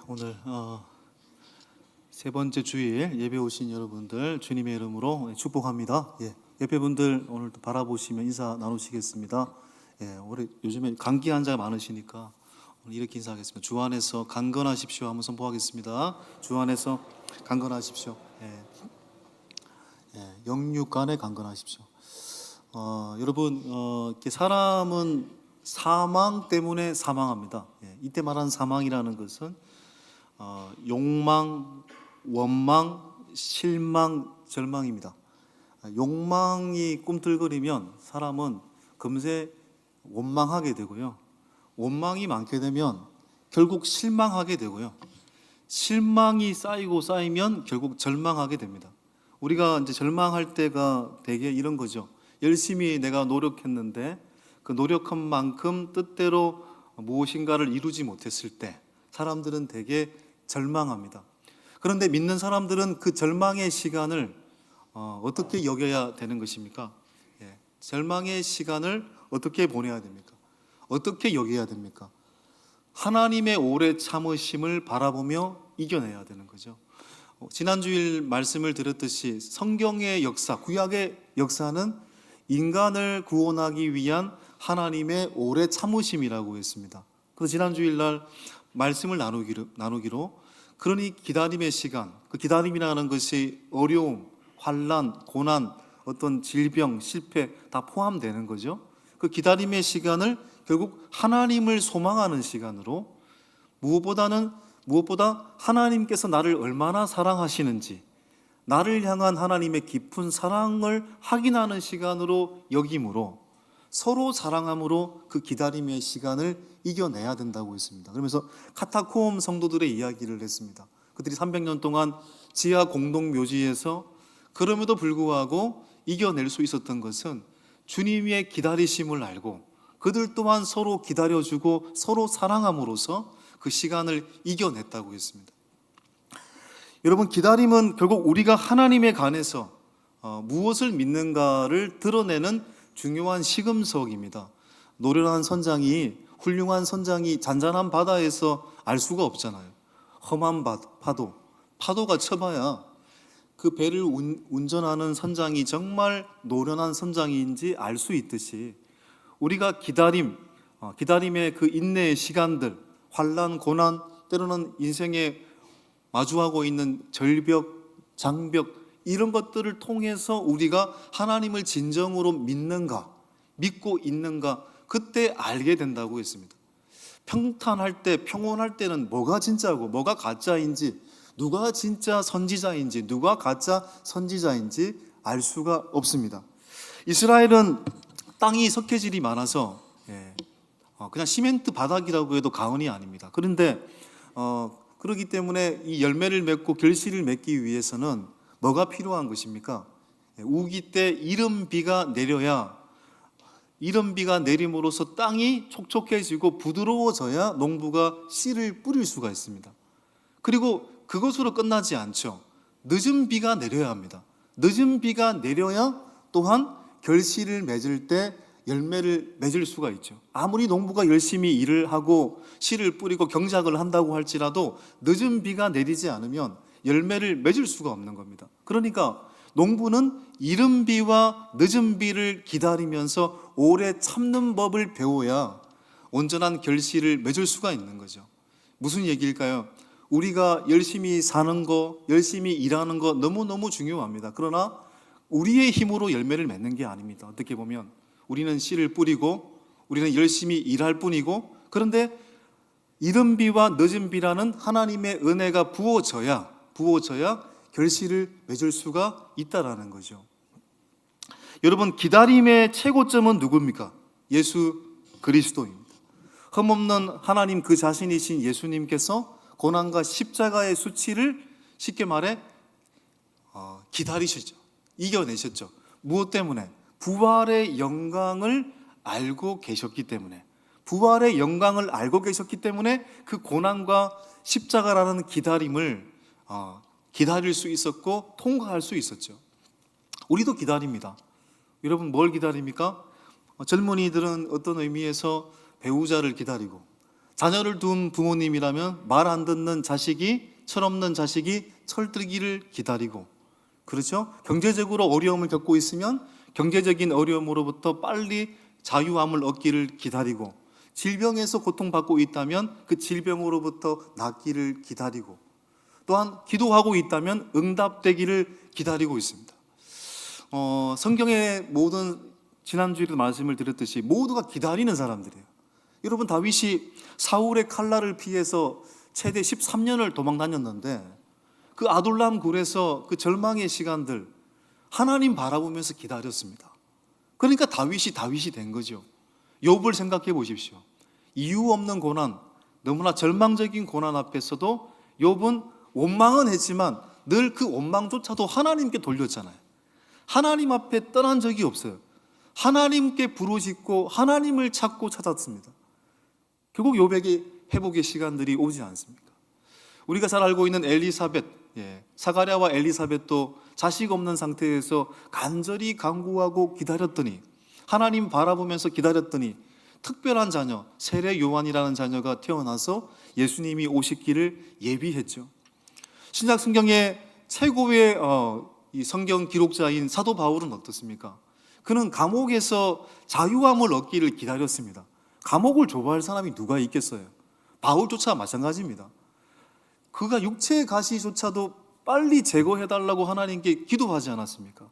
오늘 세 번째 주일 예배 오신 여러분들 주님의 이름으로 축복합니다. 옆에 분들 오늘도 바라보시면 인사 나누시겠습니다. 올해 요즘에 감기 환자가 많으시니까 오늘 이렇게 인사하겠습니다. 주 안에서 강건하십시오 한번 선포하겠습니다. 주 안에서 강건하십시오. 영육간에 강건하십시오. 여러분, 이렇게 사람은 사망 때문에 사망합니다. 이때 말하는 사망이라는 것은 욕망, 원망, 실망, 절망입니다. 욕망이 꿈틀거리면 사람은 금세 원망하게 되고요. 원망이 많게 되면 결국 실망하게 되고요. 실망이 쌓이고 쌓이면 결국 절망하게 됩니다. 우리가 이제 절망할 때가 되게 이런 거죠. 열심히 내가 노력했는데 그 노력한 만큼 뜻대로 무엇인가를 이루지 못했을 때 사람들은 되게 절망합니다. 그런데 믿는 사람들은 그 절망의 시간을 어떻게 여겨야 되는 것입니까? 절망의 시간을 어떻게 보내야 됩니까? 어떻게 여겨야 됩니까? 하나님의 오래 참으심을 바라보며 이겨내야 되는 거죠. 지난주일 말씀을 드렸듯이 성경의 역사, 구약의 역사는 인간을 구원하기 위한 하나님의 오래 참으심이라고 했습니다. 그래서 지난주일 날 말씀을 나누기로 그러니 기다림의 시간, 그 기다림이라는 것이 어려움, 환난, 고난, 어떤 질병, 실패 다 포함되는 거죠. 그 기다림의 시간을 결국 하나님을 소망하는 시간으로 무엇보다 하나님께서 나를 얼마나 사랑하시는지 나를 향한 하나님의 깊은 사랑을 확인하는 시간으로 여김으로 서로 사랑함으로 그 기다림의 시간을 이겨내야 된다고 했습니다. 그러면서 카타콤 성도들의 이야기를 했습니다. 그들이 300년 동안 지하 공동묘지에서 그럼에도 불구하고 이겨낼 수 있었던 것은 주님의 기다리심을 알고 그들 또한 서로 기다려주고 서로 사랑함으로써 그 시간을 이겨냈다고 했습니다. 여러분, 기다림은 결국 우리가 하나님에 관해서 무엇을 믿는가를 드러내는 중요한 시금석입니다. 노련한 선장이, 훌륭한 선장이 잔잔한 바다에서 알 수가 없잖아요. 험한 파도가 쳐봐야 그 배를 운전하는 선장이 정말 노련한 선장인지 알 수 있듯이 우리가 기다림의 그 인내의 시간들, 환난, 고난, 때로는 인생에 마주하고 있는 절벽, 장벽 이런 것들을 통해서 우리가 하나님을 진정으로 믿고 있는가 그때 알게 된다고 했습니다. 평탄할 때, 평온할 때는 뭐가 진짜고 뭐가 가짜인지, 누가 진짜 선지자인지 누가 가짜 선지자인지 알 수가 없습니다. 이스라엘은 땅이 석회질이 많아서 그냥 시멘트 바닥이라고 해도 과언이 아닙니다. 그런데 그렇기 때문에 이 열매를 맺고 결실을 맺기 위해서는 뭐가 필요한 것입니까? 우기 때 이른 비가 내려야, 이른 비가 내림으로써 땅이 촉촉해지고 부드러워져야 농부가 씨를 뿌릴 수가 있습니다. 그리고 그것으로 끝나지 않죠. 늦은 비가 내려야 합니다. 늦은 비가 내려야 또한 결실을 맺을 때 열매를 맺을 수가 있죠. 아무리 농부가 열심히 일을 하고 씨를 뿌리고 경작을 한다고 할지라도 늦은 비가 내리지 않으면 열매를 맺을 수가 없는 겁니다. 그러니까 농부는 이른 비와 늦은 비를 기다리면서 오래 참는 법을 배워야 온전한 결실을 맺을 수가 있는 거죠. 무슨 얘기일까요? 우리가 열심히 사는 거, 열심히 일하는 거 너무너무 중요합니다. 그러나 우리의 힘으로 열매를 맺는 게 아닙니다. 어떻게 보면 우리는 씨를 뿌리고 우리는 열심히 일할 뿐이고, 그런데 이른 비와 늦은 비라는 하나님의 은혜가 부어져야 결실을 맺을 수가 있다라는 거죠. 여러분, 기다림의 최고점은 누굽니까? 예수 그리스도입니다. 흠없는 하나님 그 자신이신 예수님께서 고난과 십자가의 수치를 쉽게 말해 기다리셨죠. 이겨내셨죠. 무엇 때문에? 부활의 영광을 알고 계셨기 때문에, 부활의 영광을 알고 계셨기 때문에 그 고난과 십자가라는 기다림을 기다릴 수 있었고 통과할 수 있었죠. 우리도 기다립니다. 여러분, 뭘 기다립니까? 젊은이들은 어떤 의미에서 배우자를 기다리고, 자녀를 둔 부모님이라면 말 안 듣는 자식이, 철없는 자식이 철들기를 기다리고, 그렇죠? 경제적으로 어려움을 겪고 있으면 경제적인 어려움으로부터 빨리 자유함을 얻기를 기다리고, 질병에서 고통받고 있다면 그 질병으로부터 낫기를 기다리고, 또한 기도하고 있다면 응답되기를 기다리고 있습니다. 성경의 모든, 지난주에도 말씀을 드렸듯이 모두가 기다리는 사람들이에요. 여러분, 다윗이 사울의 칼날을 피해서 최대 13년을 도망 다녔는데 그 아둘람 굴에서 그 절망의 시간들 하나님 바라보면서 기다렸습니다. 그러니까 다윗이 된 거죠. 욥을 생각해 보십시오. 이유 없는 고난, 너무나 절망적인 고난 앞에서도 욥은 원망은 했지만 늘 그 원망조차도 하나님께 돌렸잖아요. 하나님 앞에 떠난 적이 없어요. 하나님께 부르짖고 하나님을 찾고 찾았습니다. 결국 욥에게 회복의 시간들이 오지 않습니까? 우리가 잘 알고 있는 엘리사벳, 사가랴와 엘리사벳도 자식 없는 상태에서 간절히 간구하고 기다렸더니, 하나님 바라보면서 기다렸더니 특별한 자녀, 세례 요한이라는 자녀가 태어나서 예수님이 오시기를 예비했죠. 신약 성경의 최고의 이 성경 기록자인 사도 바울은 어떻습니까? 그는 감옥에서 자유함을 얻기를 기다렸습니다. 감옥을 좁아할 사람이 누가 있겠어요? 바울조차 마찬가지입니다. 그가 육체의 가시조차도 빨리 제거해달라고 하나님께 기도하지 않았습니까?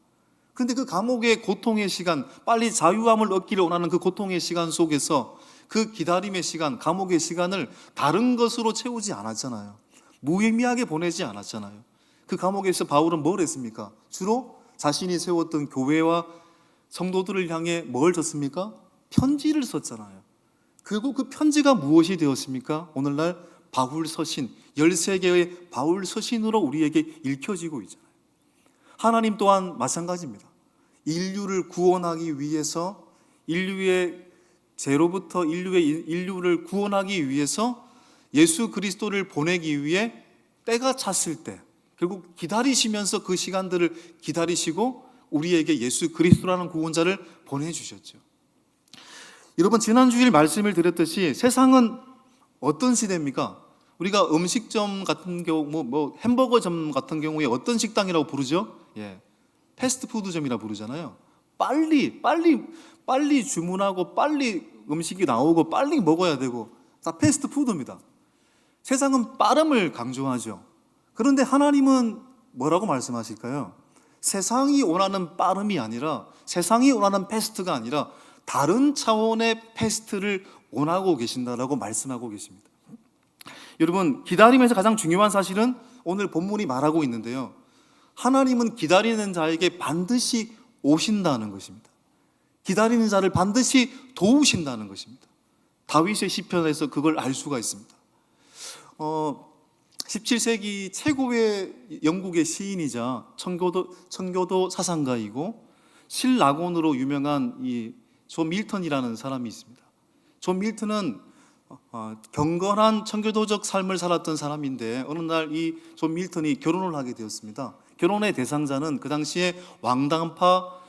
그런데 그 감옥의 고통의 시간, 빨리 자유함을 얻기를 원하는 그 고통의 시간 속에서 그 기다림의 시간, 감옥의 시간을 다른 것으로 채우지 않았잖아요. 무의미하게 보내지 않았잖아요. 그 감옥에서 바울은 뭘 했습니까? 주로 자신이 세웠던 교회와 성도들을 향해 뭘 썼습니까? 편지를 썼잖아요. 결국 그 편지가 무엇이 되었습니까? 오늘날 바울 서신, 13개의 바울 서신으로 우리에게 읽혀지고 있잖아요. 하나님 또한 마찬가지입니다. 인류를 구원하기 위해서, 인류의 죄로부터 인류를 구원하기 위해서 예수 그리스도를 보내기 위해 때가 찼을 때 결국 기다리시면서 그 시간들을 기다리시고 우리에게 예수 그리스도라는 구원자를 보내주셨죠. 여러분, 지난주일 말씀을 드렸듯이 세상은 어떤 시대입니까? 우리가 음식점 같은 경우, 햄버거점 같은 경우에 어떤 식당이라고 부르죠? 패스트푸드점이라고 부르잖아요. 빨리 주문하고 빨리 음식이 나오고 빨리 먹어야 되고 다 패스트푸드입니다. 세상은 빠름을 강조하죠. 그런데 하나님은 뭐라고 말씀하실까요? 세상이 원하는 빠름이 아니라, 세상이 원하는 패스트가 아니라 다른 차원의 패스트를 원하고 계신다라고 말씀하고 계십니다. 여러분, 기다림에서 가장 중요한 사실은 오늘 본문이 말하고 있는데요, 하나님은 기다리는 자에게 반드시 오신다는 것입니다. 기다리는 자를 반드시 도우신다는 것입니다. 다윗의 시편에서 그걸 알 수가 있습니다. 17세기 최고의 영국의 시인이자 청교도 사상가이고 실낙원으로 유명한 이 존 밀턴이라는 사람이 있습니다. 존 밀턴은 경건한 청교도적 삶을 살았던 사람인데 어느 날 이 존 밀턴이 결혼을 하게 되었습니다. 결혼의 대상자는 그 당시에 왕당파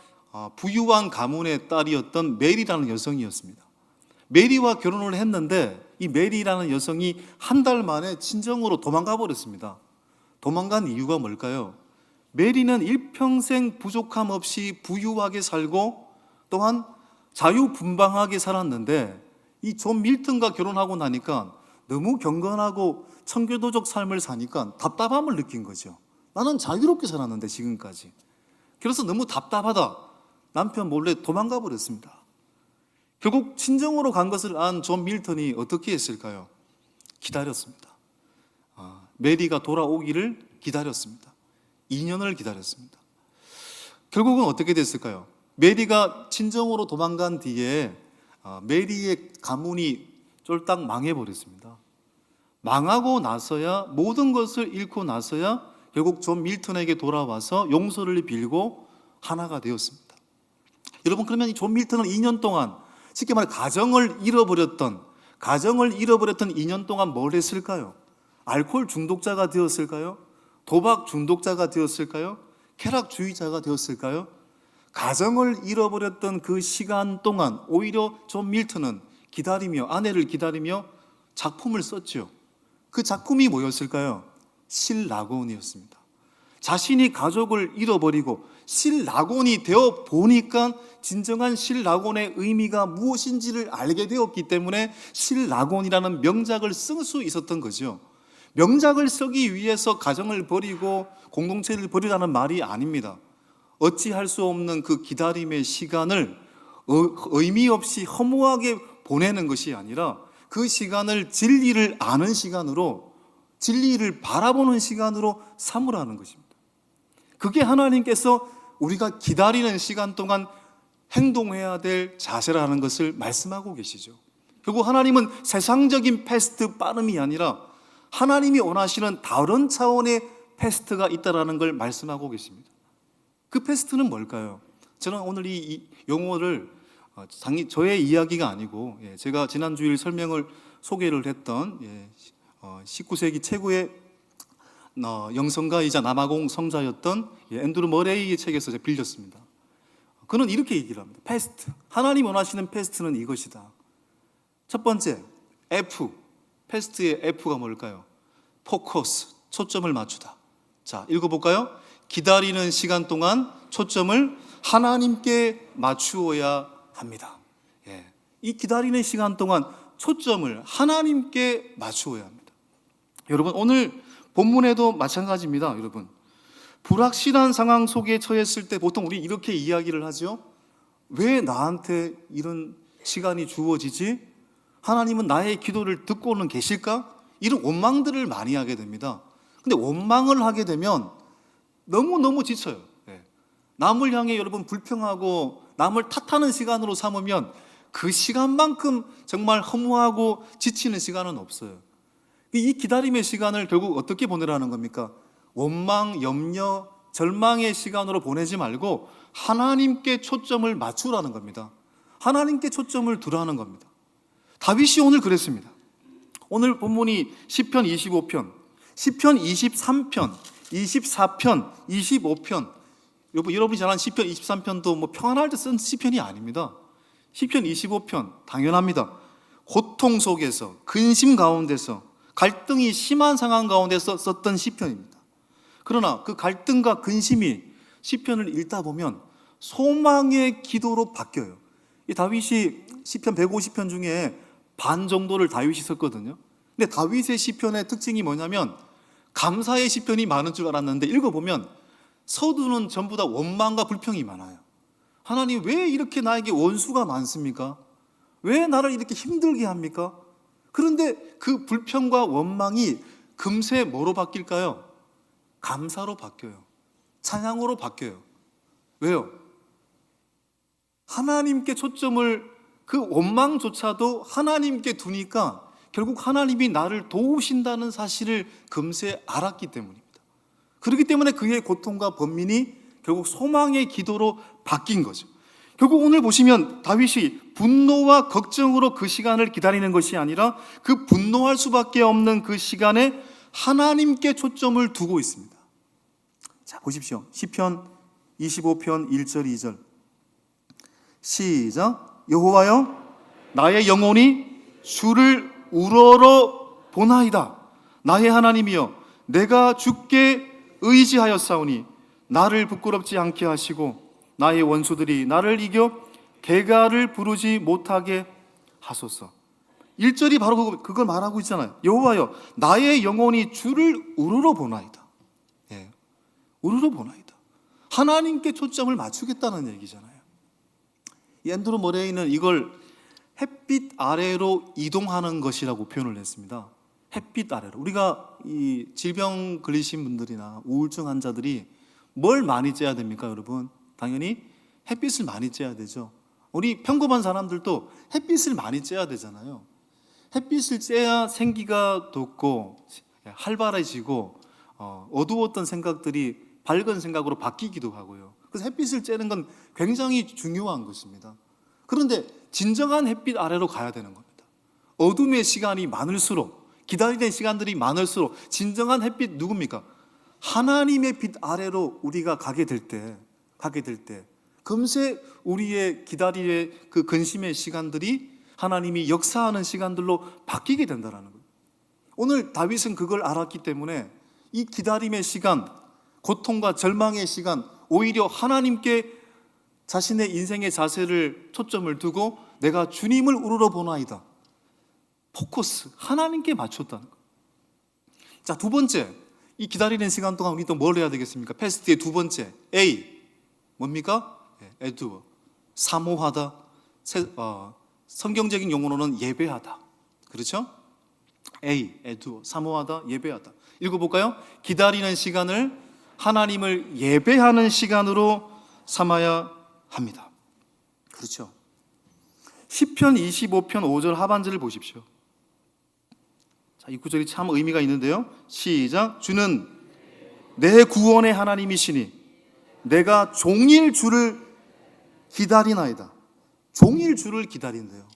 부유한 가문의 딸이었던 메리라는 여성이었습니다. 메리와 결혼을 했는데 이 메리라는 여성이 한 달 만에 친정으로 도망가 버렸습니다. 도망간 이유가 뭘까요? 메리는 일평생 부족함 없이 부유하게 살고 또한 자유분방하게 살았는데 이 존 밀턴과 결혼하고 나니까 너무 경건하고 청교도적 삶을 사니까 답답함을 느낀 거죠. 나는 자유롭게 살았는데 지금까지. 그래서 너무 답답하다. 남편 몰래 도망가 버렸습니다. 결국 친정으로 간 것을 안 존 밀턴이 어떻게 했을까요? 기다렸습니다. 메리가 돌아오기를 기다렸습니다. 2년을 기다렸습니다. 결국은 어떻게 됐을까요? 메리가 친정으로 도망간 뒤에 메리의 가문이 쫄딱 망해버렸습니다. 망하고 나서야, 모든 것을 잃고 나서야 결국 존 밀턴에게 돌아와서 용서를 빌고 하나가 되었습니다. 여러분, 그러면 이 존 밀턴은 2년 동안 쉽게 말해 가정을 잃어버렸던 2년 동안 뭘 했을까요? 알코올 중독자가 되었을까요? 도박 중독자가 되었을까요? 쾌락주의자가 되었을까요? 가정을 잃어버렸던 그 시간 동안 오히려 존 밀턴은 기다리며, 아내를 기다리며 작품을 썼죠. 그 작품이 뭐였을까요? 실낙원이었습니다. 자신이 가족을 잃어버리고 실낙원이 되어 보니까 진정한 실낙원의 의미가 무엇인지를 알게 되었기 때문에 실낙원이라는 명작을 쓸 수 있었던 거죠. 명작을 쓰기 위해서 가정을 버리고 공동체를 버리라는 말이 아닙니다. 어찌할 수 없는 그 기다림의 시간을 의미 없이 허무하게 보내는 것이 아니라 그 시간을 진리를 아는 시간으로, 진리를 바라보는 시간으로 삼으라는 것입니다. 그게 하나님께서 우리가 기다리는 시간 동안 행동해야 될 자세라는 것을 말씀하고 계시죠. 결국 하나님은 세상적인 패스트 빠름이 아니라 하나님이 원하시는 다른 차원의 패스트가 있다는 걸 말씀하고 계십니다. 그 패스트는 뭘까요? 저는 오늘 이 용어를 저의 이야기가 아니고 제가 지난 주일 설명을 소개를 했던 19세기 최고의 영성가이자 남아공 성자였던 앤드루 머레이의 책에서 제가 빌렸습니다. 그는 이렇게 얘기를 합니다. 패스트, 하나님 원하시는 패스트는 이것이다. 첫 번째, F, 패스트의 F가 뭘까요? 포커스, 초점을 맞추다. 자, 읽어볼까요? 기다리는 시간 동안 초점을 하나님께 맞추어야 합니다. 이 기다리는 시간 동안 초점을 하나님께 맞추어야 합니다. 여러분, 오늘 본문에도 마찬가지입니다. 여러분, 불확실한 상황 속에 처했을 때 보통 우리 이렇게 이야기를 하죠. 왜 나한테 이런 시간이 주어지지? 하나님은 나의 기도를 듣고는 계실까? 이런 원망들을 많이 하게 됩니다. 근데 원망을 하게 되면 너무너무 지쳐요. 남을 향해 여러분 불평하고 남을 탓하는 시간으로 삼으면 그 시간만큼 정말 허무하고 지치는 시간은 없어요. 이 기다림의 시간을 결국 어떻게 보내라는 겁니까? 원망, 염려, 절망의 시간으로 보내지 말고 하나님께 초점을 맞추라는 겁니다. 하나님께 초점을 두라는 겁니다. 다윗이 오늘 그랬습니다. 오늘 본문이 시편 25편, 시편 23편, 24편, 25편. 여러분이 잘 아는 시편 23편도 뭐 평안할 때 쓴 시편이 아닙니다. 시편 25편 당연합니다. 고통 속에서, 근심 가운데서, 갈등이 심한 상황 가운데서 썼던 시편입니다. 그러나 그 갈등과 근심이 시편을 읽다 보면 소망의 기도로 바뀌어요. 이 다윗이 시편 150편 중에 반 정도를 다윗이 썼거든요. 근데 다윗의 시편의 특징이 뭐냐면 감사의 시편이 많은 줄 알았는데 읽어보면 서두는 전부 다 원망과 불평이 많아요. 하나님, 왜 이렇게 나에게 원수가 많습니까? 왜 나를 이렇게 힘들게 합니까? 그런데 그 불평과 원망이 금세 뭐로 바뀔까요? 감사로 바뀌어요. 찬양으로 바뀌어요. 왜요? 하나님께 초점을, 그 원망조차도 하나님께 두니까 결국 하나님이 나를 도우신다는 사실을 금세 알았기 때문입니다. 그렇기 때문에 그의 고통과 번민이 결국 소망의 기도로 바뀐 거죠. 결국 오늘 보시면 다윗이 분노와 걱정으로 그 시간을 기다리는 것이 아니라 그 분노할 수밖에 없는 그 시간에 하나님께 초점을 두고 있습니다. 자, 보십시오. 시편 25편 1절 2절 시작. 여호와여, 나의 영혼이 주를 우러러 보나이다. 나의 하나님이여, 내가 주께 의지하였사오니 나를 부끄럽지 않게 하시고 나의 원수들이 나를 이겨 개가를 부르지 못하게 하소서. 1절이 바로 그걸 말하고 있잖아요. 여호와여, 나의 영혼이 주를 우러러 보나이다. 우러러 보나이다. 하나님께 초점을 맞추겠다는 얘기잖아요. 앤드루 머레이는 이걸 햇빛 아래로 이동하는 것이라고 표현을 했습니다. 햇빛 아래로. 우리가 이 질병 걸리신 분들이나 우울증 환자들이 뭘 많이 쬐야 됩니까, 여러분? 당연히 햇빛을 많이 쬐야 되죠. 우리 평범한 사람들도 햇빛을 많이 쬐야 되잖아요. 햇빛을 쬐야 생기가 돋고 활발해지고 어두웠던 생각들이 밝은 생각으로 바뀌기도 하고요. 그래서 햇빛을 쬐는 건 굉장히 중요한 것입니다. 그런데 진정한 햇빛 아래로 가야 되는 겁니다. 어둠의 시간이 많을수록, 기다리는 시간들이 많을수록 진정한 햇빛 누굽니까? 하나님의 빛 아래로 우리가 가게 될 때 금세 우리의 기다리의 그 근심의 시간들이 하나님이 역사하는 시간들로 바뀌게 된다는 거예요. 오늘 다윗은 그걸 알았기 때문에 이 기다림의 시간, 고통과 절망의 시간, 오히려 하나님께 자신의 인생의 자세를 초점을 두고 내가 주님을 우러러보나이다. 포커스, 하나님께 맞췄다는 거예요. 자, 두 번째, 이 기다리는 시간 동안 우리 또 뭘 해야 되겠습니까? 패스트의 두 번째, A, 뭡니까? 에두어, 사모하다. 성경적인 용어로는 예배하다. 그렇죠? A, 에두어, 사모하다, 예배하다. 읽어볼까요? 기다리는 시간을 하나님을 예배하는 시간으로 삼아야 합니다. 그렇죠? 시편 25편 5절 하반절을 보십시오. 자, 이 구절이 참 의미가 있는데요. 시작. 주는 내 구원의 하나님이시니 내가 종일 주를 기다리나이다. 종일 주를 기다린대요.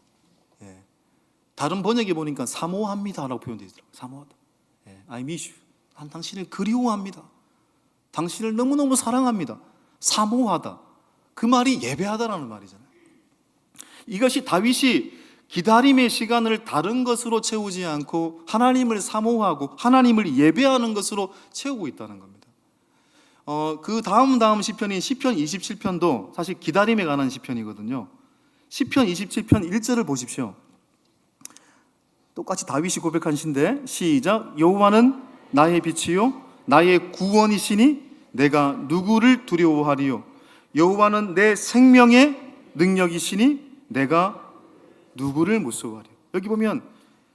예. 다른 번역에 보니까 사모합니다라고 표현되어 있더라고요. 사모하다. 예. I miss you. 난 당신을 그리워합니다. 당신을 너무너무 사랑합니다. 사모하다. 그 말이 예배하다라는 말이잖아요. 이것이 다윗이 기다림의 시간을 다른 것으로 채우지 않고 하나님을 사모하고 하나님을 예배하는 것으로 채우고 있다는 겁니다. 그 다음 시편인 시편 27편도 사실 기다림에 관한 시편이거든요. 시편 27편 1절을 보십시오. 똑같이 다윗이 고백한 시인데 시작. 여호와는 나의 빛이요 나의 구원이시니 내가 누구를 두려워하리요. 여호와는 내 생명의 능력이시니 내가 누구를 무서워하리요. 여기 보면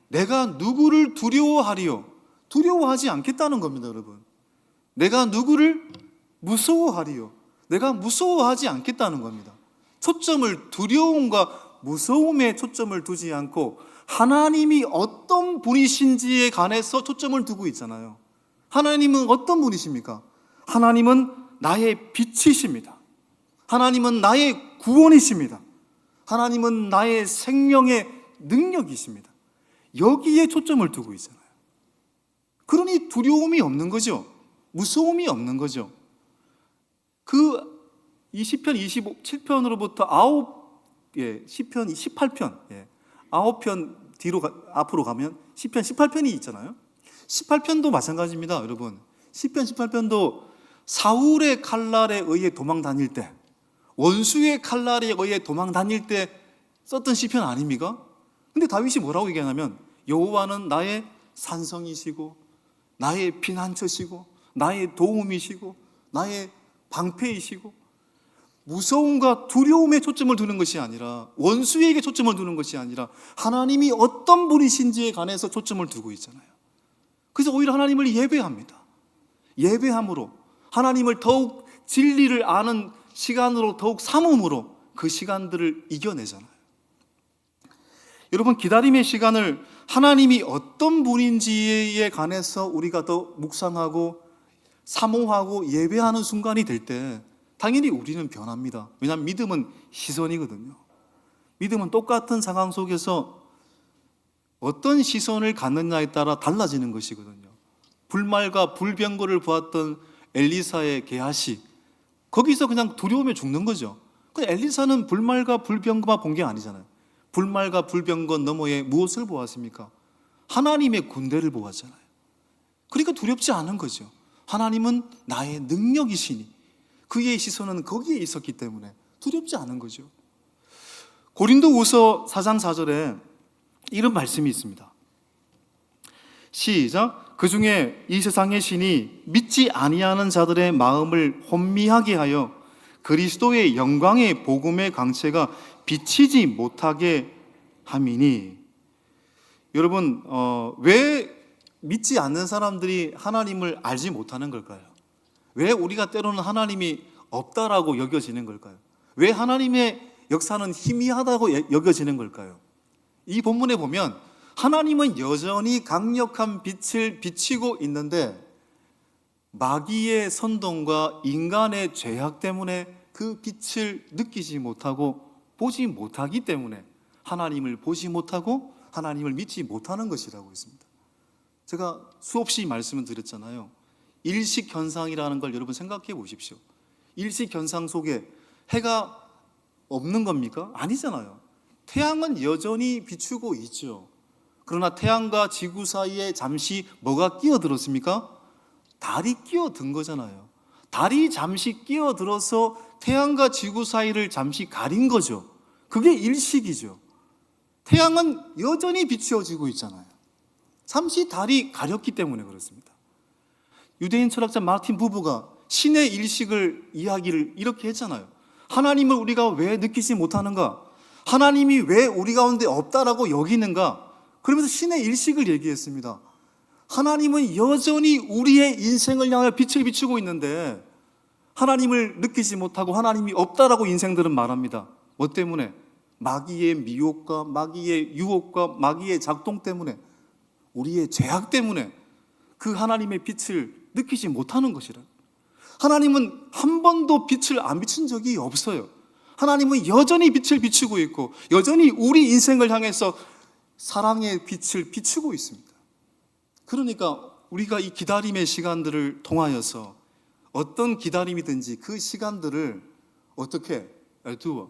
내가 누구를 두려워하리요. 두려워하지 않겠다는 겁니다, 여러분. 내가 누구를 무서워하리요. 내가 무서워하지 않겠다는 겁니다. 초점을 두려움과 무서움에 초점을 두지 않고 하나님이 어떤 분이신지에 관해서 초점을 두고 있잖아요. 하나님은 어떤 분이십니까? 하나님은 나의 빛이십니다. 하나님은 나의 구원이십니다. 하나님은 나의 생명의 능력이십니다. 여기에 초점을 두고 있잖아요. 그러니 두려움이 없는 거죠. 무서움이 없는 거죠. 이 시편 27편으로부터 시편 18편, 9편 앞으로 가면 시편 18편이 있잖아요. 18편도 마찬가지입니다, 여러분. 시편 18편도 사울의 칼날에 의해 도망 다닐 때, 원수의 칼날에 의해 도망 다닐 때 썼던 시편 아닙니까? 근데 다윗이 뭐라고 얘기하냐면 여호와는 나의 산성이시고 나의 피난처시고 나의 도움이시고 나의 방패이시고 무서움과 두려움에 초점을 두는 것이 아니라 원수에게 초점을 두는 것이 아니라 하나님이 어떤 분이신지에 관해서 초점을 두고 있잖아요. 그래서 오히려 하나님을 예배합니다. 예배함으로 하나님을 더욱 진리를 아는 시간으로 더욱 삼음으로 그 시간들을 이겨내잖아요. 여러분, 기다림의 시간을 하나님이 어떤 분인지에 관해서 우리가 더 묵상하고 사모하고 예배하는 순간이 될 때 당연히 우리는 변합니다. 왜냐하면 믿음은 시선이거든요. 믿음은 똑같은 상황 속에서 어떤 시선을 갖느냐에 따라 달라지는 것이거든요. 불말과 불병거를 보았던 엘리사의 게하시, 거기서 그냥 두려움에 죽는 거죠. 엘리사는 불말과 불병거만 본 게 아니잖아요. 불말과 불병거 너머에 무엇을 보았습니까? 하나님의 군대를 보았잖아요. 그러니까 두렵지 않은 거죠. 하나님은 나의 능력이시니 그의 시선은 거기에 있었기 때문에 두렵지 않은 거죠. 고린도후서 4장 4절에 이런 말씀이 있습니다. 시작. 그 중에 이 세상의 신이 믿지 아니하는 자들의 마음을 혼미하게 하여 그리스도의 영광의 복음의 광채가 비치지 못하게 함이니. 여러분, 왜 믿지 않는 사람들이 하나님을 알지 못하는 걸까요? 왜 우리가 때로는 하나님이 없다라고 여겨지는 걸까요? 왜 하나님의 역사는 희미하다고 여겨지는 걸까요? 이 본문에 보면 하나님은 여전히 강력한 빛을 비치고 있는데 마귀의 선동과 인간의 죄악 때문에 그 빛을 느끼지 못하고 보지 못하기 때문에 하나님을 보지 못하고 하나님을 믿지 못하는 것이라고 했습니다. 제가 수없이 말씀을 드렸잖아요. 일식현상이라는 걸 여러분 생각해 보십시오. 일식현상 속에 해가 없는 겁니까? 아니잖아요. 태양은 여전히 비추고 있죠. 그러나 태양과 지구 사이에 잠시 뭐가 끼어들었습니까? 달이 끼어든 거잖아요. 달이 잠시 끼어들어서 태양과 지구 사이를 잠시 가린 거죠. 그게 일식이죠. 태양은 여전히 비추어지고 있잖아요. 잠시 달이 가렸기 때문에 그렇습니다. 유대인 철학자 마틴 부부가 신의 일식을 이야기를 이렇게 했잖아요. 하나님을 우리가 왜 느끼지 못하는가? 하나님이 왜 우리 가운데 없다라고 여기는가? 그러면서 신의 일식을 얘기했습니다. 하나님은 여전히 우리의 인생을 향해 빛을 비추고 있는데 하나님을 느끼지 못하고 하나님이 없다라고 인생들은 말합니다. 뭐 때문에? 마귀의 미혹과 마귀의 유혹과 마귀의 작동 때문에, 우리의 죄악 때문에 그 하나님의 빛을 느끼지 못하는 것이라. 하나님은 한 번도 빛을 안 비춘 적이 없어요. 하나님은 여전히 빛을 비추고 있고 여전히 우리 인생을 향해서 사랑의 빛을 비추고 있습니다. 그러니까 우리가 이 기다림의 시간들을 통하여서 어떤 기다림이든지 그 시간들을 어떻게 두어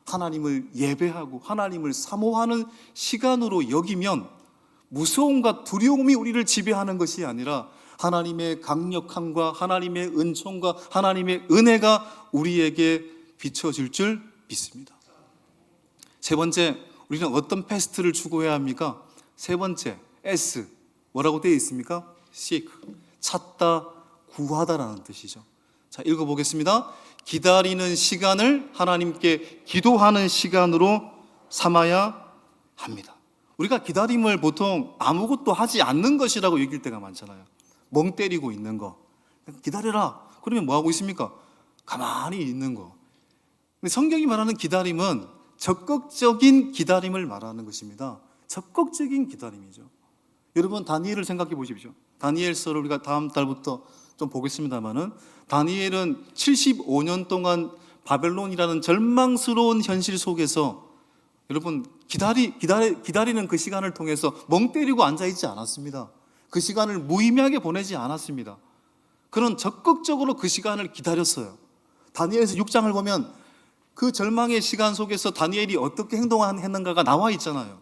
하나님을 예배하고 하나님을 사모하는 시간으로 여기면 무서움과 두려움이 우리를 지배하는 것이 아니라 하나님의 강력함과 하나님의 은총과 하나님의 은혜가 우리에게 비춰질 줄 믿습니다. 세 번째, 우리는 어떤 패스트를 추구해야 합니까? 세 번째, S 뭐라고 되어 있습니까? seek, 찾다, 구하다라는 뜻이죠. 자, 읽어보겠습니다. 기다리는 시간을 하나님께 기도하는 시간으로 삼아야 합니다. 우리가 기다림을 보통 아무것도 하지 않는 것이라고 얘기할 때가 많잖아요. 멍 때리고 있는 거. 기다려라. 그러면 뭐 하고 있습니까? 가만히 있는 거. 근데 성경이 말하는 기다림은 적극적인 기다림을 말하는 것입니다. 적극적인 기다림이죠. 여러분 다니엘을 생각해 보십시오. 다니엘서를 우리가 다음 달부터 좀 보겠습니다만은 다니엘은 75년 동안 바벨론이라는 절망스러운 현실 속에서 여러분 기다리는 그 시간을 통해서 멍 때리고 앉아있지 않았습니다. 그 시간을 무의미하게 보내지 않았습니다. 그는 적극적으로 그 시간을 기다렸어요. 다니엘서 6장을 보면 그 절망의 시간 속에서 다니엘이 어떻게 행동했는가가 나와 있잖아요.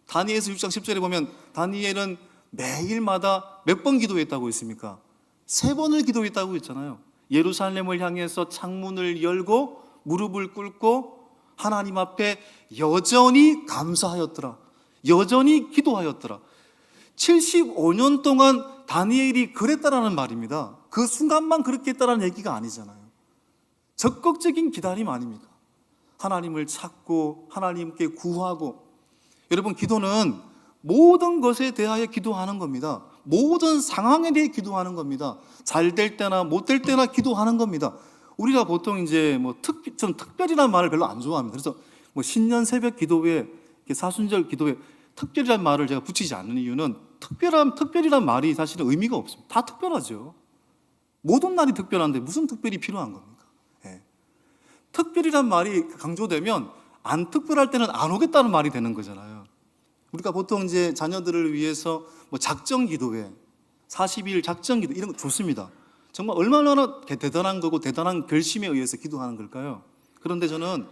다니엘서 6장 10절에 보면 다니엘은 매일마다 몇 번 기도했다고 했습니까? 3번을 기도했다고 했잖아요. 예루살렘을 향해서 창문을 열고 무릎을 꿇고 하나님 앞에 여전히 감사하였더라. 여전히 기도하였더라. 75년 동안 다니엘이 그랬다라는 말입니다. 그 순간만 그렇게 했다라는 얘기가 아니잖아요. 적극적인 기다림 아닙니까? 하나님을 찾고 하나님께 구하고. 여러분 기도는 모든 것에 대하여 기도하는 겁니다. 모든 상황에 대해 기도하는 겁니다. 잘 될 때나 못 될 때나 기도하는 겁니다. 우리가 보통 이제 좀 특별이라는 말을 별로 안 좋아합니다. 그래서 신년 새벽 기도회, 사순절 기도회 특별이라는 말을 제가 붙이지 않는 이유는 특별이란 말이 사실은 의미가 없습니다. 다 특별하죠. 모든 날이 특별한데 무슨 특별이 필요한 겁니까? 예. 특별이란 말이 강조되면 안 특별할 때는 안 오겠다는 말이 되는 거잖아요. 우리가 보통 이제 자녀들을 위해서 작정 기도회, 40일 작정 기도 이런 거 좋습니다. 정말 얼마나 대단한 거고 대단한 결심에 의해서 기도하는 걸까요? 그런데 저는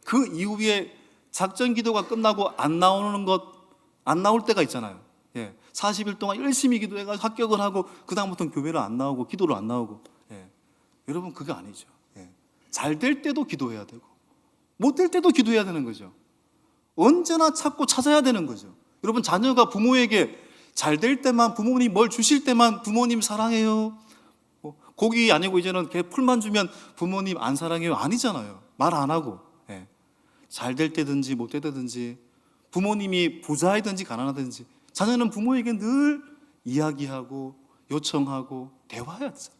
그 이후에 작전 기도가 끝나고 안 나올 때가 있잖아요. 예, 40일 동안 열심히 기도해가지고 합격을 하고 그 다음부터는 교회를 안 나오고 기도를 안 나오고. 예, 여러분 그게 아니죠. 예, 잘 될 때도 기도해야 되고 못 될 때도 기도해야 되는 거죠. 언제나 찾고 찾아야 되는 거죠. 여러분 자녀가 부모에게 잘 될 때만, 부모님 뭘 주실 때만 부모님 사랑해요, 고기 아니고 이제는 풀만 주면 부모님 안 사랑해요 아니잖아요. 말 안 하고. 예. 잘 될 때든지 못 될 때든지, 부모님이 부자이든지 가난하든지 자녀는 부모에게 늘 이야기하고 요청하고 대화해야 되잖아요.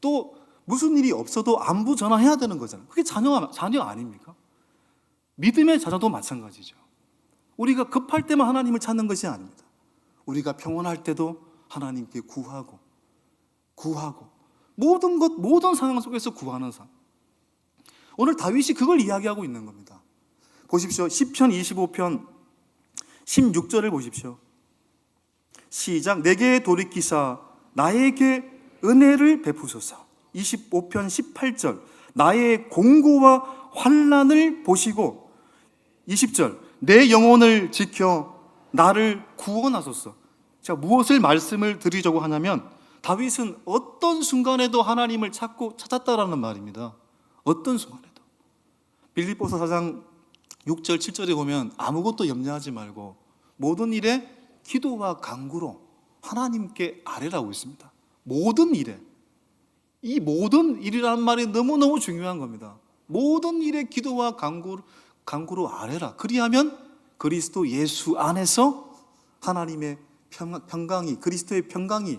또 무슨 일이 없어도 안부 전화해야 되는 거잖아요. 그게 자녀 아닙니까? 믿음의 자녀도 마찬가지죠. 우리가 급할 때만 하나님을 찾는 것이 아닙니다. 우리가 평온할 때도 하나님께 구하고 모든 상황 속에서 구하는 삶. 오늘 다윗이 그걸 이야기하고 있는 겁니다. 보십시오. 시편 25편 16절을 보십시오. 시작. 내게 돌이키사 나에게 은혜를 베푸소서. 25편 18절. 나의 공고와 환난을 보시고 20절, 내 영혼을 지켜 나를 구원하소서. 자, 무엇을 말씀을 드리자고 하냐면 다윗은 어떤 순간에도 하나님을 찾았다라는 말입니다. 어떤 순간에도. 빌립보서 4장 6절 7절에 보면 아무것도 염려하지 말고 모든 일에 기도와 간구로 하나님께 아뢰라고 있습니다. 모든 일에. 이 모든 일이라는 말이 너무너무 중요한 겁니다. 모든 일에 기도와 간구로 아뢰라. 그리하면 그리스도 예수 안에서 하나님의 평강이, 그리스도의 평강이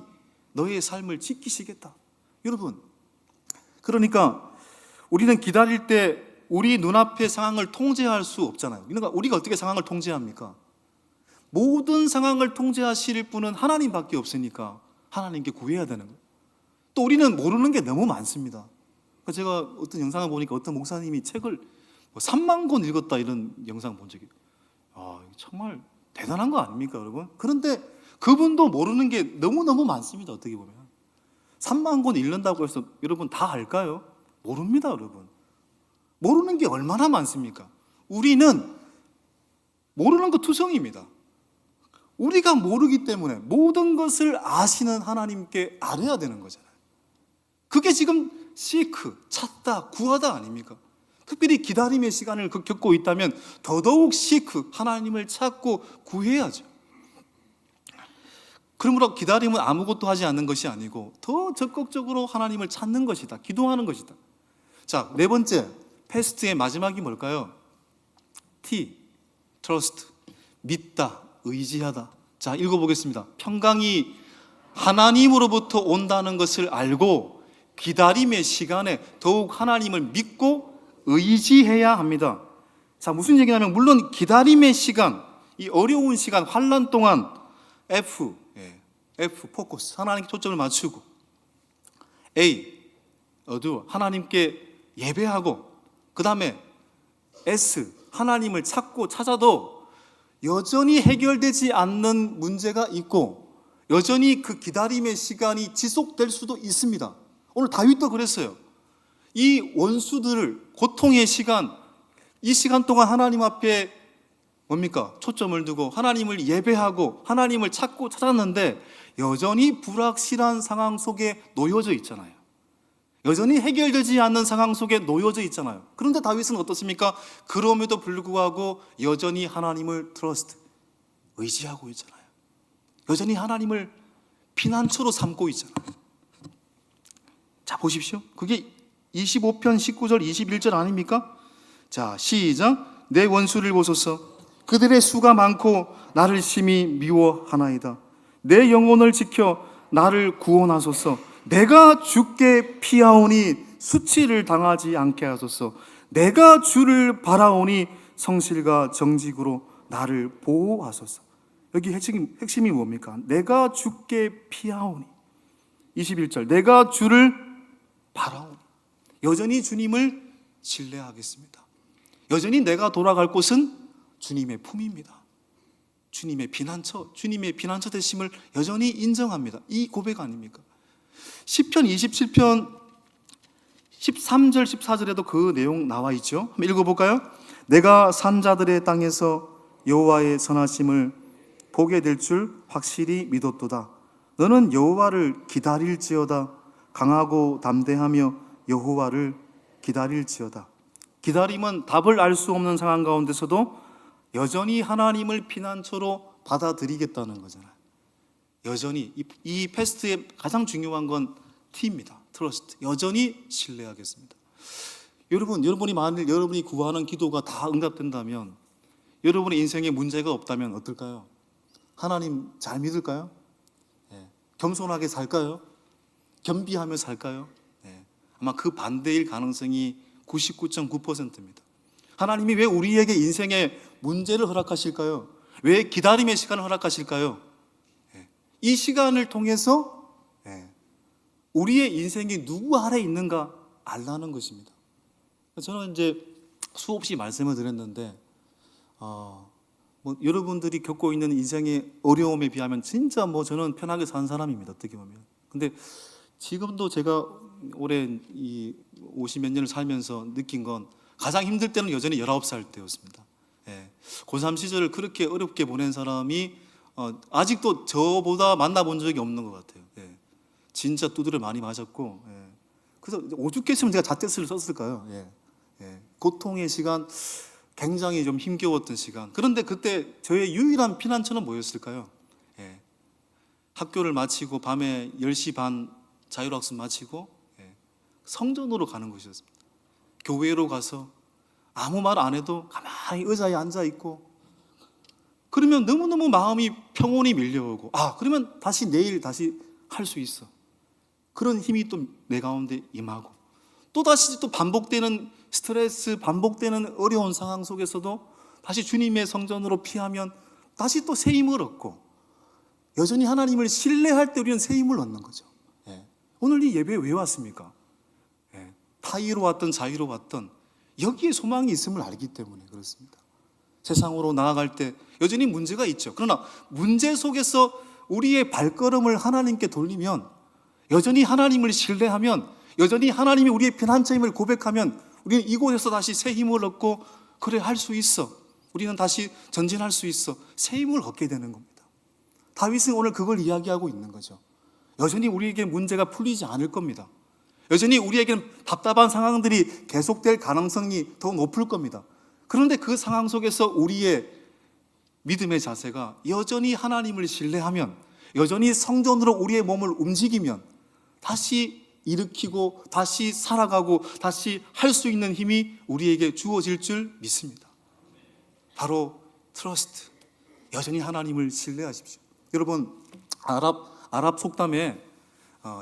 너의 삶을 지키시겠다. 여러분, 그러니까 우리는 기다릴 때 우리 눈앞의 상황을 통제할 수 없잖아요. 그러니까 우리가 어떻게 상황을 통제합니까? 모든 상황을 통제하실 분은 하나님밖에 없으니까 하나님께 구해야 되는 거예요. 또 우리는 모르는 게 너무 많습니다. 제가 어떤 영상을 보니까 어떤 목사님이 책을 3만 권 읽었다 이런 영상 본 적이, 정말 대단한 거 아닙니까, 여러분? 그런데 그분도 모르는 게 너무너무 많습니다. 어떻게 보면 3만 권 읽는다고 해서 여러분 다 알까요? 모릅니다, 여러분. 모르는 게 얼마나 많습니까? 우리는 모르는 거 투성입니다. 우리가 모르기 때문에 모든 것을 아시는 하나님께 아뢰야 되는 거잖아요. 그게 지금 시크, 찾다, 구하다 아닙니까? 특별히 기다림의 시간을 겪고 있다면 더더욱 시크, 하나님을 찾고 구해야죠. 그러므로 기다림은 아무것도 하지 않는 것이 아니고 더 적극적으로 하나님을 찾는 것이다. 기도하는 것이다. 자, 네 번째, 패스트의 마지막이 뭘까요? T, trust, 믿다, 의지하다. 자, 읽어보겠습니다. 평강이 하나님으로부터 온다는 것을 알고 기다림의 시간에 더욱 하나님을 믿고 의지해야 합니다. 자, 무슨 얘기냐면 물론 기다림의 시간, 이 어려운 시간, 환난 동안 F, 포커스, 하나님께 초점을 맞추고, A, 하나님께 예배하고, 그 다음에 S, 하나님을 찾아도 여전히 해결되지 않는 문제가 있고 여전히 그 기다림의 시간이 지속될 수도 있습니다. 오늘 다윗도 그랬어요. 이 원수들을, 고통의 시간, 이 시간 동안 하나님 앞에 뭡니까? 초점을 두고 하나님을 예배하고 하나님을 찾았는데 여전히 불확실한 상황 속에 놓여져 있잖아요. 여전히 해결되지 않는 상황 속에 놓여져 있잖아요. 그런데 다윗은 어떻습니까? 그럼에도 불구하고 여전히 하나님을 트러스트, 의지하고 있잖아요. 여전히 하나님을 피난처로 삼고 있잖아요. 자, 보십시오. 그게 25편 19절 21절 아닙니까? 자, 시작. 내 원수를 보소서. 그들의 수가 많고 나를 심히 미워하나이다. 내 영혼을 지켜 나를 구원하소서. 내가 주께 피하오니 수치를 당하지 않게 하소서. 내가 주를 바라오니 성실과 정직으로 나를 보호하소서. 여기 핵심이 뭡니까? 내가 주께 피하오니. 21절, 내가 주를 바라오니. 여전히 주님을 신뢰하겠습니다. 여전히 내가 돌아갈 곳은 주님의 품입니다. 주님의 피난처 되심을 여전히 인정합니다. 이 고백 아닙니까? 시편 27편 13절 14절에도 그 내용 나와 있죠. 한번 읽어볼까요? 내가 산자들의 땅에서 여호와의 선하심을 보게 될 줄 확실히 믿었도다. 너는 여호와를 기다릴지어다. 강하고 담대하며 여호와를 기다릴지어다. 기다림은 답을 알 수 없는 상황 가운데서도 여전히 하나님을 피난처로 받아들이겠다는 거잖아요. 여전히 이 패스트의 가장 중요한 건 T입니다. 트러스트. 여전히 신뢰하겠습니다. 여러분이 만일 여러분이 구하는 기도가 다 응답된다면, 여러분의 인생에 문제가 없다면 어떨까요? 하나님 잘 믿을까요? 겸손하게 살까요? 겸비하며 살까요? 아마 그 반대일 가능성이 99.9%입니다. 하나님이 왜 우리에게 인생에 문제를 허락하실까요? 왜 기다림의 시간을 허락하실까요? 이 시간을 통해서 우리의 인생이 누구 아래 있는가 알라는 것입니다. 저는 이제 수없이 말씀을 드렸는데 여러분들이 겪고 있는 인생의 어려움에 비하면 진짜 저는 편하게 산 사람입니다. 어떻게 보면. 근데 지금도 제가 올해 이 50몇 년을 살면서 느낀 건 가장 힘들 때는 여전히 19살 때였습니다. 고3 시절을 그렇게 어렵게 보낸 사람이 아직도 저보다 만나본 적이 없는 것 같아요. 예. 진짜 두드려 많이 맞았고, 예. 그래서 오죽했으면 제가 잣대스를 썼을까요? 예. 예. 고통의 시간, 굉장히 좀 힘겨웠던 시간. 그런데 그때 저의 유일한 피난처는 뭐였을까요? 예. 학교를 마치고 밤에 10시 반 자율학습 마치고 성전으로 가는 것이었습니다. 교회로 가서 아무 말 안 해도 가만히 의자에 앉아 있고, 그러면 너무너무 마음이 평온이 밀려오고, 그러면 다시 내일 다시 할 수 있어. 그런 힘이 또 내 가운데 임하고, 또 다시 또 반복되는 스트레스, 반복되는 어려운 상황 속에서도 다시 주님의 성전으로 피하면 다시 또 새 힘을 얻고, 여전히 하나님을 신뢰할 때 우리는 새 힘을 얻는 거죠. 오늘 이 예배에 왜 왔습니까? 타의로 왔던 자의로 왔던 여기에 소망이 있음을 알기 때문에 그렇습니다. 세상으로 나아갈 때 여전히 문제가 있죠. 그러나 문제 속에서 우리의 발걸음을 하나님께 돌리면, 여전히 하나님을 신뢰하면, 여전히 하나님이 우리의 피난처임을 고백하면 우리는 이곳에서 다시 새 힘을 얻고, 그래 할 수 있어, 우리는 다시 전진할 수 있어, 새 힘을 얻게 되는 겁니다. 다윗은 오늘 그걸 이야기하고 있는 거죠. 여전히 우리에게 문제가 풀리지 않을 겁니다. 여전히 우리에게는 답답한 상황들이 계속될 가능성이 더 높을 겁니다. 그런데 그 상황 속에서 우리의 믿음의 자세가 여전히 하나님을 신뢰하면, 여전히 성전으로 우리의 몸을 움직이면 다시 일으키고 다시 살아가고 다시 할 수 있는 힘이 우리에게 주어질 줄 믿습니다. 바로 트러스트, 여전히 하나님을 신뢰하십시오. 여러분, 아랍 속담에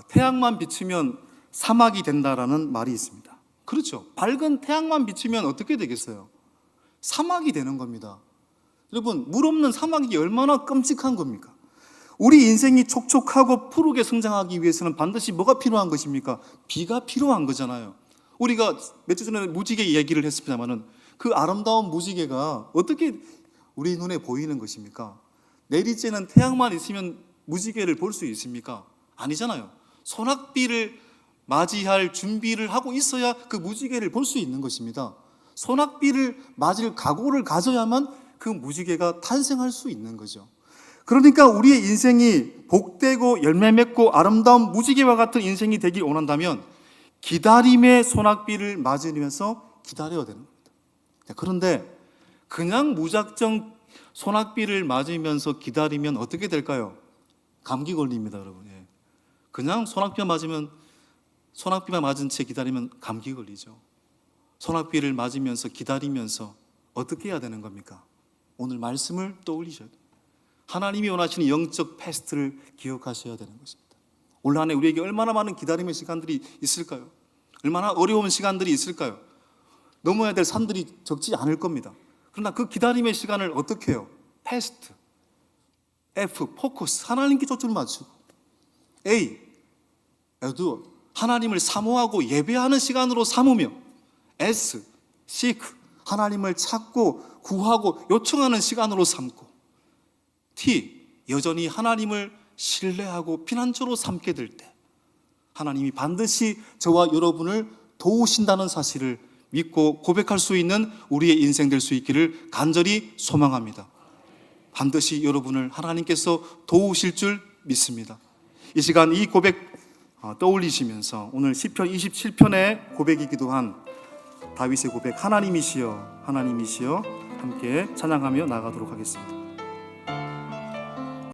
태양만 비추면 사막이 된다라는 말이 있습니다. 그렇죠. 밝은 태양만 비추면 어떻게 되겠어요? 사막이 되는 겁니다. 여러분, 물 없는 사막이 얼마나 끔찍한 겁니까? 우리 인생이 촉촉하고 푸르게 성장하기 위해서는 반드시 뭐가 필요한 것입니까? 비가 필요한 거잖아요. 우리가 몇 주 전에 무지개 얘기를 했습니다만은, 그 아름다운 무지개가 어떻게 우리 눈에 보이는 것입니까? 내리쬐는 태양만 있으면 무지개를 볼 수 있습니까? 아니잖아요. 소낙비를 맞이할 준비를 하고 있어야 그 무지개를 볼 수 있는 것입니다. 소낙비를 맞을 각오를 가져야만 그 무지개가 탄생할 수 있는 거죠. 그러니까 우리의 인생이 복되고 열매 맺고 아름다운 무지개와 같은 인생이 되길 원한다면 기다림의 소낙비를 맞으면서 기다려야 되는 겁니다. 그런데 그냥 무작정 소낙비를 맞으면서 기다리면 어떻게 될까요? 감기 걸립니다, 여러분. 그냥 소낙비만 맞은 채 기다리면 감기 걸리죠. 소낙비를 맞으면서 기다리면서 어떻게 해야 되는 겁니까? 오늘 말씀을 떠올리셔야 돼요. 하나님이 원하시는 영적 패스트를 기억하셔야 되는 것입니다. 올 한 해 우리에게 얼마나 많은 기다림의 시간들이 있을까요? 얼마나 어려운 시간들이 있을까요? 넘어야 될 산들이 적지 않을 겁니다. 그러나 그 기다림의 시간을 어떻게 해요? 패스트, F, 포커스, 하나님께 초점을 맞추고, A, 에듀어, 하나님을 사모하고 예배하는 시간으로 삼으며, S, seek, 하나님을 찾고 구하고 요청하는 시간으로 삼고, T, 여전히 하나님을 신뢰하고 피난처로 삼게 될 때 하나님이 반드시 저와 여러분을 도우신다는 사실을 믿고 고백할 수 있는 우리의 인생 될 수 있기를 간절히 소망합니다. 반드시 여러분을 하나님께서 도우실 줄 믿습니다. 이 시간 이 고백 떠올리시면서 오늘 시편 27편의 고백이기도 한 다윗의 고백, 하나님이시여 하나님이시여, 함께 찬양하며 나가도록 하겠습니다.